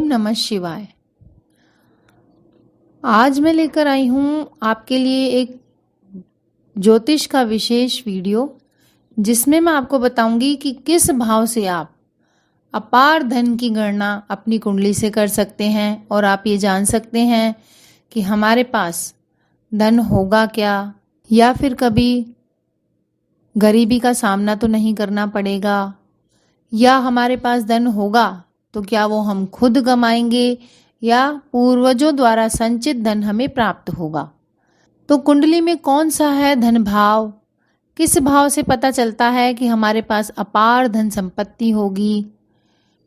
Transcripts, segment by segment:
नमः शिवाय। आज मैं लेकर आई हूँ आपके लिए एक ज्योतिष का विशेष वीडियो, जिसमें मैं आपको बताऊंगी कि किस भाव से आप अपार धन की गणना अपनी कुंडली से कर सकते हैं और आप ये जान सकते हैं कि हमारे पास धन होगा क्या, या फिर कभी गरीबी का सामना तो नहीं करना पड़ेगा, या हमारे पास धन होगा तो क्या वो हम खुद कमाएंगे या पूर्वजों द्वारा संचित धन हमें प्राप्त होगा। तो कुंडली में कौन सा है धन भाव, किस भाव से पता चलता है कि हमारे पास अपार धन संपत्ति होगी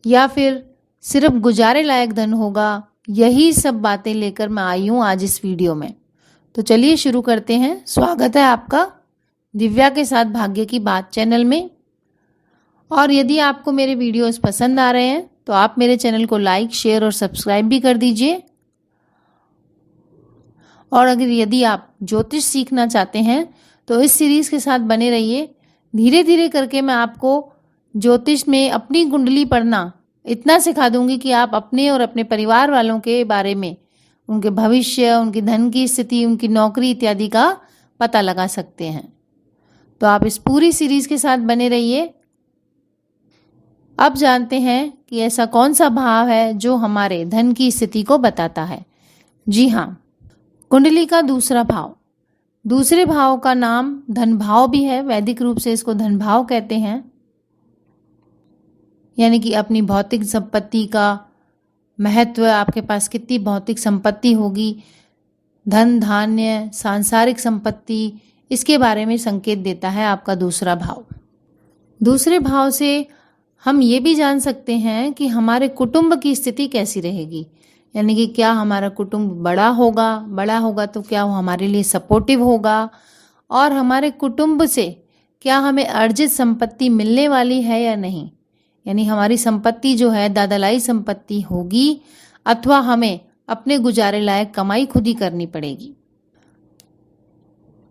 या फिर सिर्फ गुजारे लायक धन होगा, यही सब बातें लेकर मैं आई हूँ आज इस वीडियो में। तो चलिए शुरू करते हैं। स्वागत है आपका दिव्या के साथ भाग्य की बात चैनल में। और यदि आपको मेरे वीडियोस पसंद आ रहे हैं तो आप मेरे चैनल को लाइक, शेयर और सब्सक्राइब भी कर दीजिए। और अगर यदि आप ज्योतिष सीखना चाहते हैं तो इस सीरीज़ के साथ बने रहिए। धीरे धीरे करके मैं आपको ज्योतिष में अपनी कुंडली पढ़ना इतना सिखा दूंगी कि आप अपने और अपने परिवार वालों के बारे में, उनके भविष्य, उनकी धन की स्थिति, उनकी नौकरी इत्यादि का पता लगा सकते हैं। तो आप इस पूरी सीरीज़ के साथ बने रहिए। अब जानते हैं कि ऐसा कौन सा भाव है जो हमारे धन की स्थिति को बताता है। जी हाँ, कुंडली का दूसरा भाव। दूसरे भाव का नाम धन भाव भी है। वैदिक रूप से इसको धन भाव कहते हैं, यानी कि अपनी भौतिक संपत्ति का महत्व, आपके पास कितनी भौतिक संपत्ति होगी, धन धान्य, सांसारिक संपत्ति, इसके बारे में संकेत देता है आपका दूसरा भाव। दूसरे भाव से हम ये भी जान सकते हैं कि हमारे कुटुंब की स्थिति कैसी रहेगी, यानी कि क्या हमारा कुटुंब बड़ा होगा तो क्या वो हमारे लिए सपोर्टिव होगा, और हमारे कुटुंब से क्या हमें अर्जित संपत्ति मिलने वाली है या नहीं, यानी हमारी संपत्ति जो है दादालाई संपत्ति होगी अथवा हमें अपने गुजारे लायक कमाई खुद ही करनी पड़ेगी।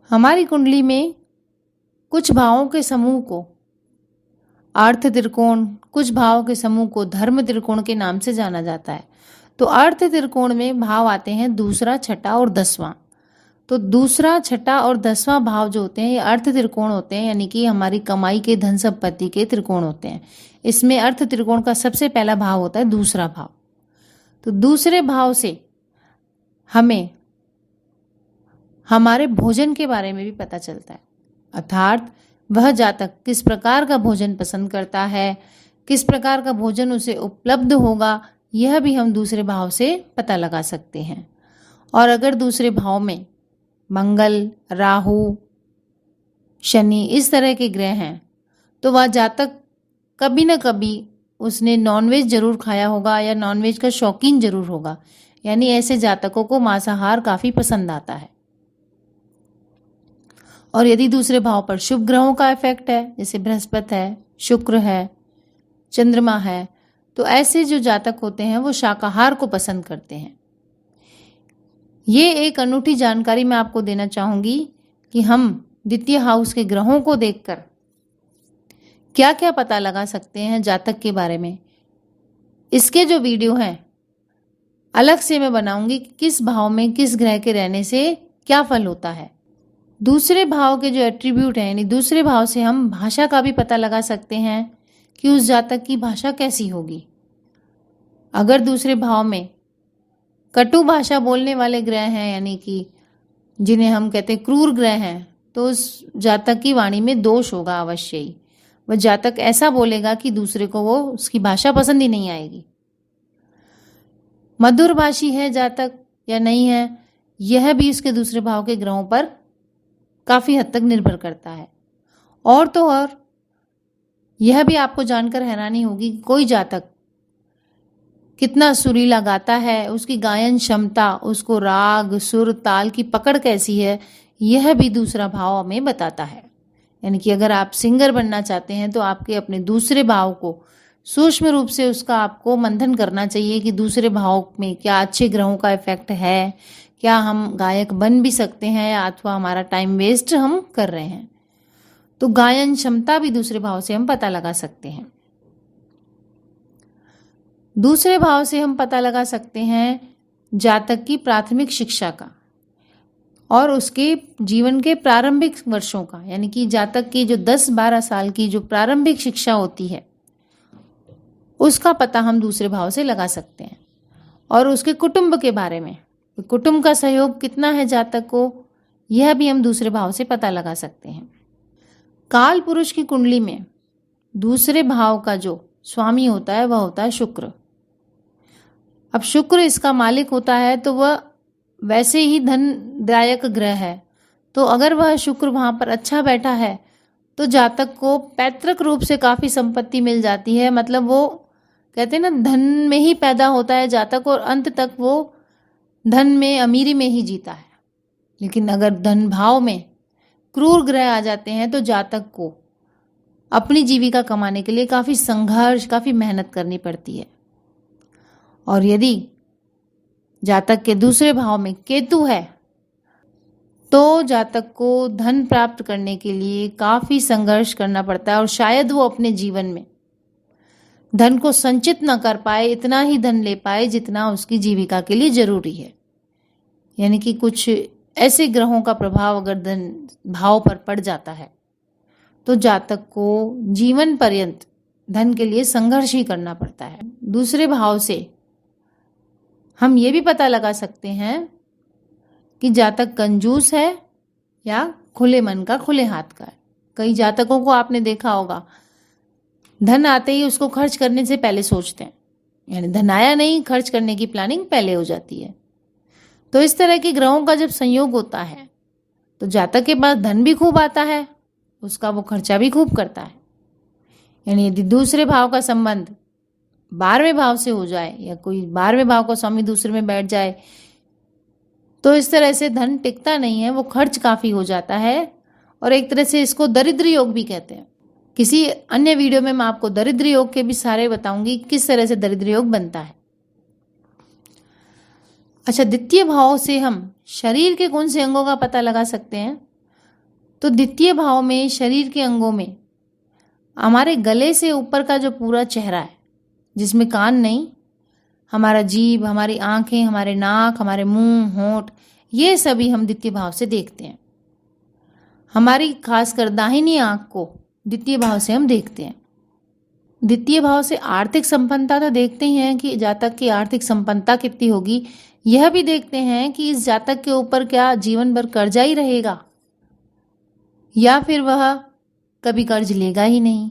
हमारी कुंडली में कुछ भावों के समूह को अर्थ त्रिकोण, कुछ भावों के समूह को धर्म त्रिकोण के नाम से जाना जाता है। तो अर्थ त्रिकोण में भाव आते हैं दूसरा, छठा और 10वां। तो दूसरा, छठा और 10वां भाव जो होते हैं ये अर्थ त्रिकोण होते हैं, यानी कि हमारी कमाई के, धन संपत्ति के त्रिकोण होते हैं। इसमें अर्थ त्रिकोण का सबसे पहला भाव होता है दूसरा भाव। तो दूसरे भाव से हमें हमारे भोजन के बारे में भी पता चलता है, अर्थात वह जातक किस प्रकार का भोजन पसंद करता है, किस प्रकार का भोजन उसे उपलब्ध होगा, यह भी हम दूसरे भाव से पता लगा सकते हैं। और अगर दूसरे भाव में मंगल, राहु, शनि इस तरह के ग्रह हैं तो वह जातक कभी न कभी उसने नॉनवेज जरूर खाया होगा या नॉनवेज का शौकीन जरूर होगा, यानी ऐसे जातकों को मांसाहार काफ़ी पसंद आता है। और यदि दूसरे भाव पर शुभ ग्रहों का इफेक्ट है, जैसे बृहस्पति है, शुक्र है, चंद्रमा है, तो ऐसे जो जातक होते हैं वो शाकाहार को पसंद करते हैं। ये एक अनूठी जानकारी मैं आपको देना चाहूँगी कि हम द्वितीय हाउस के ग्रहों को देखकर क्या क्या पता लगा सकते हैं जातक के बारे में। इसके जो वीडियो हैं अलग से मैं बनाऊंगी कि किस भाव में किस ग्रह के रहने से क्या फल होता है। दूसरे भाव के जो एट्रीब्यूट हैं, यानी दूसरे भाव से हम भाषा का भी पता लगा सकते हैं कि उस जातक की भाषा कैसी होगी। अगर दूसरे भाव में कटु भाषा बोलने वाले ग्रह हैं, यानी कि जिन्हें हम कहते हैं क्रूर ग्रह हैं, तो उस जातक की वाणी में दोष होगा अवश्य ही। वह जातक ऐसा बोलेगा कि दूसरे को वो उसकी भाषा पसंद ही नहीं आएगी। मधुरभाषी है जातक या नहीं है, यह भी इसके दूसरे भाव के ग्रहों पर काफ़ी हद तक निर्भर करता है। और तो और यह भी आपको जानकर हैरानी होगी कि कोई जातक कितना सुरीला गाता है, उसकी गायन क्षमता, उसको राग, सुर, ताल की पकड़ कैसी है, यह भी दूसरा भाव हमें बताता है। यानी कि अगर आप सिंगर बनना चाहते हैं तो आपके अपने दूसरे भाव को सूक्ष्म रूप से उसका आपको मंथन करना चाहिए कि दूसरे भाव में क्या अच्छे ग्रहों का इफेक्ट है, क्या हम गायक बन भी सकते हैं अथवा हमारा टाइम वेस्ट हम कर रहे हैं। तो गायन क्षमता भी दूसरे भाव से हम पता लगा सकते हैं। दूसरे भाव से हम पता लगा सकते हैं जातक की प्राथमिक शिक्षा का और उसके जीवन के प्रारंभिक वर्षों का, यानी कि जातक की जो 10-12 साल की जो प्रारंभिक शिक्षा होती है उसका पता हम दूसरे भाव से लगा सकते हैं। और उसके कुटुंब के बारे में, कुटुंब का सहयोग कितना है जातक को, यह भी हम दूसरे भाव से पता लगा सकते हैं। काल पुरुष की कुंडली में दूसरे भाव का जो स्वामी होता है वह होता है शुक्र। अब शुक्र इसका मालिक होता है तो वह वैसे ही धनदायक ग्रह है, तो अगर वह शुक्र वहाँ पर अच्छा बैठा है तो जातक को पैतृक रूप से काफ़ी संपत्ति मिल जाती है। मतलब वो कहते हैं ना, धन में ही पैदा होता है जातक और अंत तक वो धन में, अमीरी में ही जीता है। लेकिन अगर धन भाव में क्रूर ग्रह आ जाते हैं तो जातक को अपनी जीविका कमाने के लिए काफ़ी संघर्ष, काफ़ी मेहनत करनी पड़ती है। और यदि जातक के दूसरे भाव में केतु है तो जातक को धन प्राप्त करने के लिए काफ़ी संघर्ष करना पड़ता है और शायद वो अपने जीवन में धन को संचित न कर पाए, इतना ही धन ले पाए जितना उसकी जीविका के लिए जरूरी है। यानी कि कुछ ऐसे ग्रहों का प्रभाव अगर धन भाव पर पड़ जाता है तो जातक को जीवन पर्यंत धन के लिए संघर्ष ही करना पड़ता है। दूसरे भाव से हम ये भी पता लगा सकते हैं कि जातक कंजूस है या खुले मन का, खुले हाथ का है। कई जातकों को आपने देखा होगा, धन आते ही उसको खर्च करने से पहले सोचते हैं, यानी धन आया नहीं, खर्च करने की प्लानिंग पहले हो जाती है। तो इस तरह के ग्रहों का जब संयोग होता है तो जातक के पास धन भी खूब आता है, उसका वो खर्चा भी खूब करता है। यानी यदि दूसरे भाव का संबंध 12वें भाव से हो जाए या कोई 12वें भाव का स्वामी दूसरे में बैठ जाए तो इस तरह से धन टिकता नहीं है, वो खर्च काफ़ी हो जाता है। और एक तरह से इसको दरिद्र योग भी कहते हैं। किसी अन्य वीडियो में मैं आपको दरिद्र योग के भी सारे बताऊंगी किस तरह से दरिद्र योग बनता है। अच्छा, द्वितीय भाव से हम शरीर के कौन से अंगों का पता लगा सकते हैं? तो द्वितीय भाव में शरीर के अंगों में हमारे गले से ऊपर का जो पूरा चेहरा है, जिसमें कान नहीं, हमारा जीभ, हमारी आंखें, हमारे नाक, हमारे मुंह, होंठ, ये सभी हम द्वितीय भाव से देखते हैं। हमारी खासकर दाहिनी आंख को द्वितीय भाव से हम देखते हैं। द्वितीय भाव से आर्थिक संपन्नता तो देखते ही हैं कि जातक की आर्थिक संपन्नता कितनी होगी, यह भी देखते हैं कि इस जातक के ऊपर क्या जीवन भर कर्जा ही रहेगा या फिर वह कभी कर्ज लेगा ही नहीं।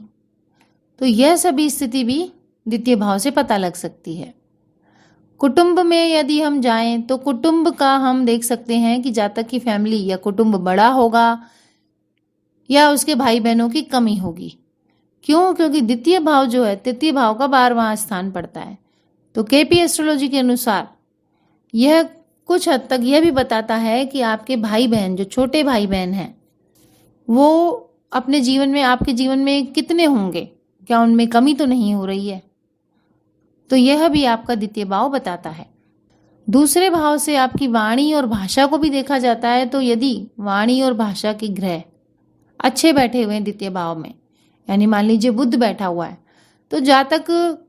तो यह सभी स्थिति भी द्वितीय भाव से पता लग सकती है। कुटुंब में यदि हम जाएं तो कुटुंब का हम देख सकते हैं कि जातक की फैमिली या कुटुंब बड़ा होगा या उसके भाई बहनों की कमी होगी। क्यों? क्योंकि द्वितीय भाव जो है तृतीय भाव का 12वां स्थान पड़ता है। तो केपी एस्ट्रोलॉजी के अनुसार यह कुछ हद तक यह भी बताता है कि आपके भाई बहन, जो छोटे भाई बहन हैं, वो अपने जीवन में, आपके जीवन में कितने होंगे, क्या उनमें कमी तो नहीं हो रही है। तो यह भी आपका द्वितीय भाव बताता है। दूसरे भाव से आपकी वाणी और भाषा को भी देखा जाता है। तो यदि वाणी और भाषा के ग्रह अच्छे बैठे हुए हैं द्वितीय भाव में, यानी मान लीजिए बुध बैठा हुआ है, तो जातक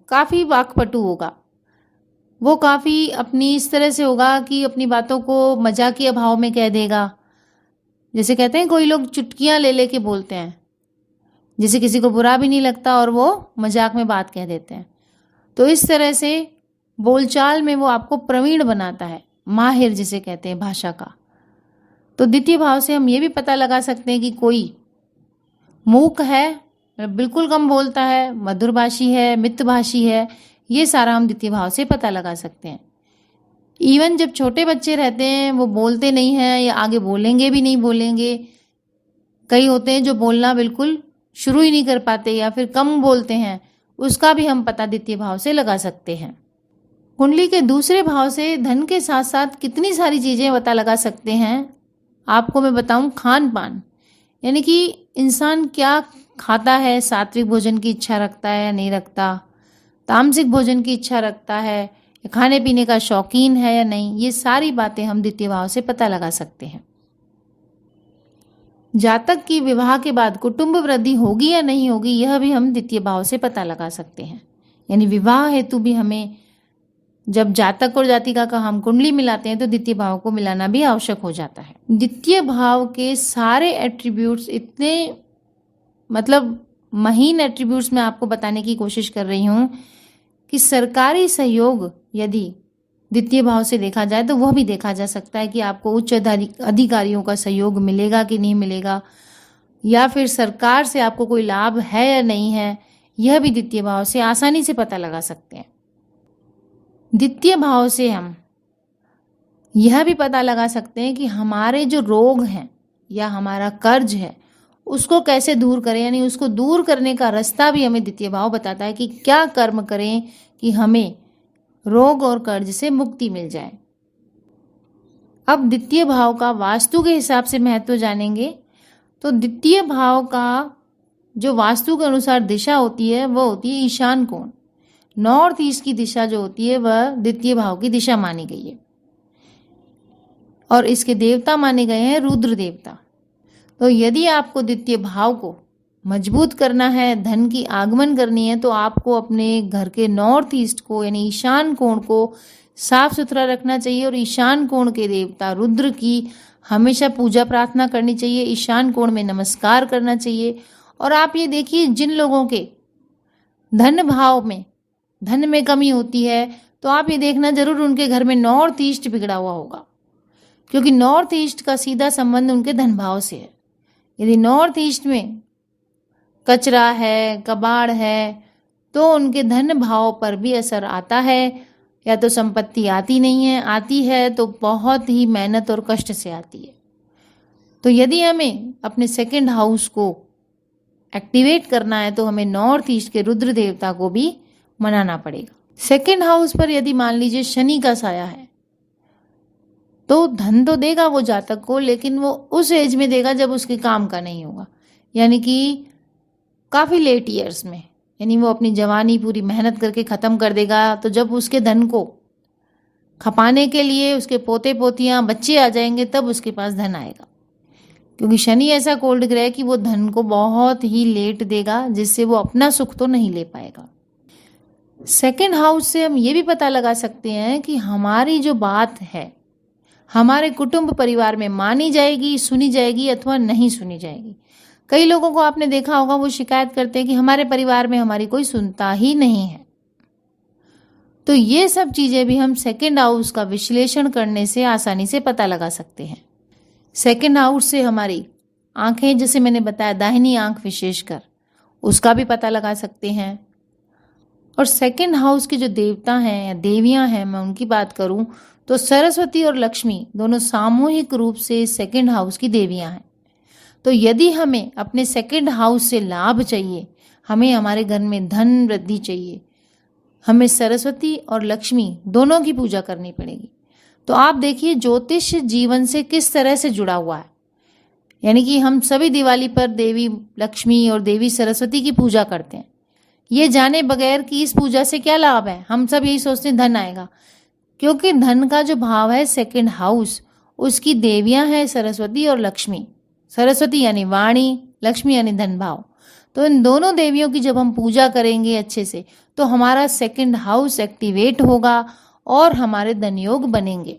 काफ़ी वाक्पटु होगा। वो काफ़ी अपनी इस तरह से होगा कि अपनी बातों को मजाकिया भाव में कह देगा। जैसे कहते हैं कोई लोग चुटकियाँ ले लेके बोलते हैं, जिसे किसी को बुरा भी नहीं लगता और वो मजाक में बात कह देते हैं। तो इस तरह से बोलचाल में वो आपको प्रवीण बनाता है, माहिर जिसे कहते हैं भाषा का। तो द्वितीय भाव से हम ये भी पता लगा सकते हैं कि कोई मूक है, बिल्कुल कम बोलता है, मधुरभाषी है, मितभाषी है, ये सारा हम द्वितीय भाव से पता लगा सकते हैं। इवन जब छोटे बच्चे रहते हैं वो बोलते नहीं हैं या आगे बोलेंगे भी नहीं बोलेंगे। कई होते हैं जो बोलना बिल्कुल शुरू ही नहीं कर पाते या फिर कम बोलते हैं, उसका भी हम पता द्वितीय भाव से लगा सकते हैं। कुंडली के दूसरे भाव से धन के साथ साथ कितनी सारी चीज़ें पता लगा सकते हैं। आपको मैं बताऊं, खान पान, यानी कि इंसान क्या खाता है, सात्विक भोजन की इच्छा रखता है या नहीं रखता, तामसिक भोजन की इच्छा रखता है, खाने पीने का शौकीन है या नहीं, ये सारी बातें हम द्वितीय भाव से पता लगा सकते हैं। जातक की विवाह के बाद कुटुंब वृद्धि होगी या नहीं होगी, यह भी हम द्वितीय भाव से पता लगा सकते हैं। यानी विवाह हेतु भी हमें जब जातक और जातिका का हम कुंडली मिलाते हैं तो द्वितीय भाव को मिलाना भी आवश्यक हो जाता है। द्वितीय भाव के सारे एट्रीब्यूट्स इतने मतलब महीन एट्रीब्यूट्स मैं आपको बताने की कोशिश कर रही हूँ कि सरकारी सहयोग यदि द्वितीय भाव से देखा जाए तो वह भी देखा जा सकता है कि आपको उच्च अधिकारियों का सहयोग मिलेगा कि नहीं मिलेगा, या फिर सरकार से आपको कोई लाभ है या नहीं है, यह भी द्वितीय भाव से आसानी से पता लगा सकते हैं। द्वितीय भाव से हम यह भी पता लगा सकते हैं कि हमारे जो रोग हैं या हमारा कर्ज है उसको कैसे दूर करें, यानी उसको दूर करने का रास्ता भी हमें द्वितीय भाव बताता है कि क्या कर्म करें कि हमें रोग और कर्ज से मुक्ति मिल जाए। अब द्वितीय भाव का वास्तु के हिसाब से महत्व जानेंगे। तो द्वितीय भाव का जो वास्तु के अनुसार दिशा होती है वह होती है ईशान कोण। नॉर्थ ईस्ट की दिशा जो होती है वह द्वितीय भाव की दिशा मानी गई है और इसके देवता माने गए हैं रुद्र देवता। तो यदि आपको द्वितीय भाव को मजबूत करना है, धन की आगमन करनी है, तो आपको अपने घर के नॉर्थ ईस्ट को यानी ईशान कोण को साफ सुथरा रखना चाहिए और ईशान कोण के देवता रुद्र की हमेशा पूजा प्रार्थना करनी चाहिए, ईशान कोण में नमस्कार करना चाहिए। और आप ये देखिए, जिन लोगों के धन भाव में धन में कमी होती है तो आप ये देखना जरूर उनके घर में नॉर्थ ईस्ट बिगड़ा हुआ होगा, क्योंकि नॉर्थ ईस्ट का सीधा संबंध उनके धन भाव से है। यदि नॉर्थ ईस्ट में कचरा है, कबाड़ है, तो उनके धन भाव पर भी असर आता है। या तो संपत्ति आती नहीं है, आती है तो बहुत ही मेहनत और कष्ट से आती है। तो यदि हमें अपने सेकंड हाउस को एक्टिवेट करना है तो हमें नॉर्थ ईस्ट के रुद्र देवता को भी मनाना पड़ेगा। सेकंड हाउस पर यदि मान लीजिए शनि का साया है तो धन तो देगा वो जातक को, लेकिन वो उस एज में देगा जब उसके काम का नहीं होगा, यानी कि काफ़ी लेट ईयर्स में, यानी वो अपनी जवानी पूरी मेहनत करके ख़त्म कर देगा। तो जब उसके धन को खपाने के लिए उसके पोते पोतियाँ बच्चे आ जाएंगे तब उसके पास धन आएगा, क्योंकि शनि ऐसा कोल्ड ग्रह है कि वो धन को बहुत ही लेट देगा, जिससे वो अपना सुख तो नहीं ले पाएगा। सेकेंड हाउस से हम ये भी पता लगा सकते हैं कि हमारी जो बात है हमारे कुटुंब परिवार में मानी जाएगी, सुनी जाएगी अथवा नहीं सुनी जाएगी। कई लोगों को आपने देखा होगा वो शिकायत करते हैं कि हमारे परिवार में हमारी कोई सुनता ही नहीं है। तो ये सब चीज़ें भी हम सेकेंड हाउस का विश्लेषण करने से आसानी से पता लगा सकते हैं। सेकेंड हाउस से हमारी आंखें, जैसे मैंने बताया दाहिनी आंख विशेषकर, उसका भी पता लगा सकते हैं। और सेकेंड हाउस के जो देवता हैं या देवियां हैं, मैं उनकी बात करूं तो सरस्वती और लक्ष्मी दोनों सामूहिक रूप से सेकेंड हाउस की देवियां हैं। तो यदि हमें अपने सेकेंड हाउस से लाभ चाहिए, हमें हमारे घर में धन वृद्धि चाहिए, हमें सरस्वती और लक्ष्मी दोनों की पूजा करनी पड़ेगी। तो आप देखिए ज्योतिष जीवन से किस तरह से जुड़ा हुआ है, यानी कि हम सभी दिवाली पर देवी लक्ष्मी और देवी सरस्वती की पूजा करते हैं, ये जाने बगैर कि इस पूजा से क्या लाभ है। हम सब यही सोचते हैं धन आएगा, क्योंकि धन का जो भाव है सेकेंड हाउस, उसकी देवियां हैं सरस्वती और लक्ष्मी। सरस्वती यानी वाणी, लक्ष्मी यानी धन भाव। तो इन दोनों देवियों की जब हम पूजा करेंगे अच्छे से तो हमारा सेकेंड हाउस एक्टिवेट होगा और हमारे धन योग बनेंगे।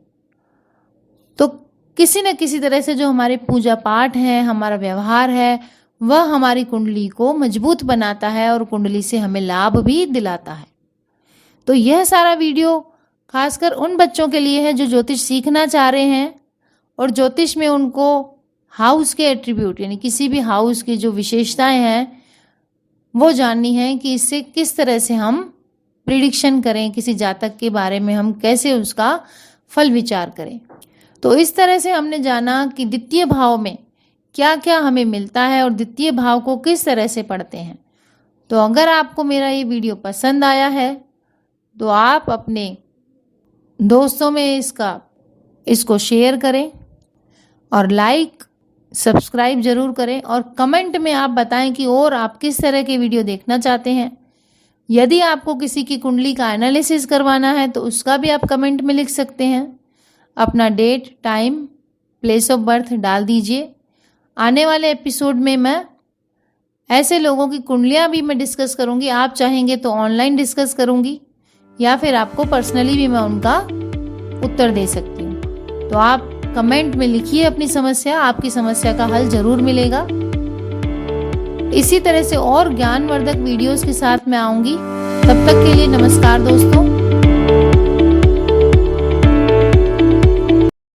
तो किसी न किसी तरह से जो हमारे पूजा पाठ है, हमारा व्यवहार है, वह हमारी कुंडली को मजबूत बनाता है और कुंडली से हमें लाभ भी दिलाता है। तो यह सारा वीडियो खासकर उन बच्चों के लिए है जो ज्योतिष सीखना चाह रहे हैं और ज्योतिष में उनको हाउस के एट्रीब्यूट यानी किसी भी हाउस की जो विशेषताएं हैं वो जाननी है कि इससे किस तरह से हम प्रिडिक्शन करें, किसी जातक के बारे में हम कैसे उसका फल विचार करें। तो इस तरह से हमने जाना कि द्वितीय भाव में क्या क्या हमें मिलता है और द्वितीय भाव को किस तरह से पढ़ते हैं। तो अगर आपको मेरा ये वीडियो पसंद आया है तो आप अपने दोस्तों में इसको शेयर करें और लाइक सब्सक्राइब जरूर करें और कमेंट में आप बताएं कि और आप किस तरह के वीडियो देखना चाहते हैं। यदि आपको किसी की कुंडली का एनालिसिस करवाना है तो उसका भी आप कमेंट में लिख सकते हैं। अपना date, time, place of birth डाल दीजिए। आने वाले एपिसोड में मैं ऐसे लोगों की कुंडलियाँ भी मैं डिस्कस करूँगी। आप चाहेंगे तो ऑनलाइन डिस्कस करूँगी या फिर आपको पर्सनली भी मैं उनका उत्तर दे सकती हूँ। तो आप कमेंट में लिखिए अपनी समस्या, आपकी समस्या का हल ज़रूर मिलेगा। इसी तरह से और ज्ञानवर्धक वीडियोस के साथ मैं आऊँगी। तब तक के लिए नमस्कार दोस्तों।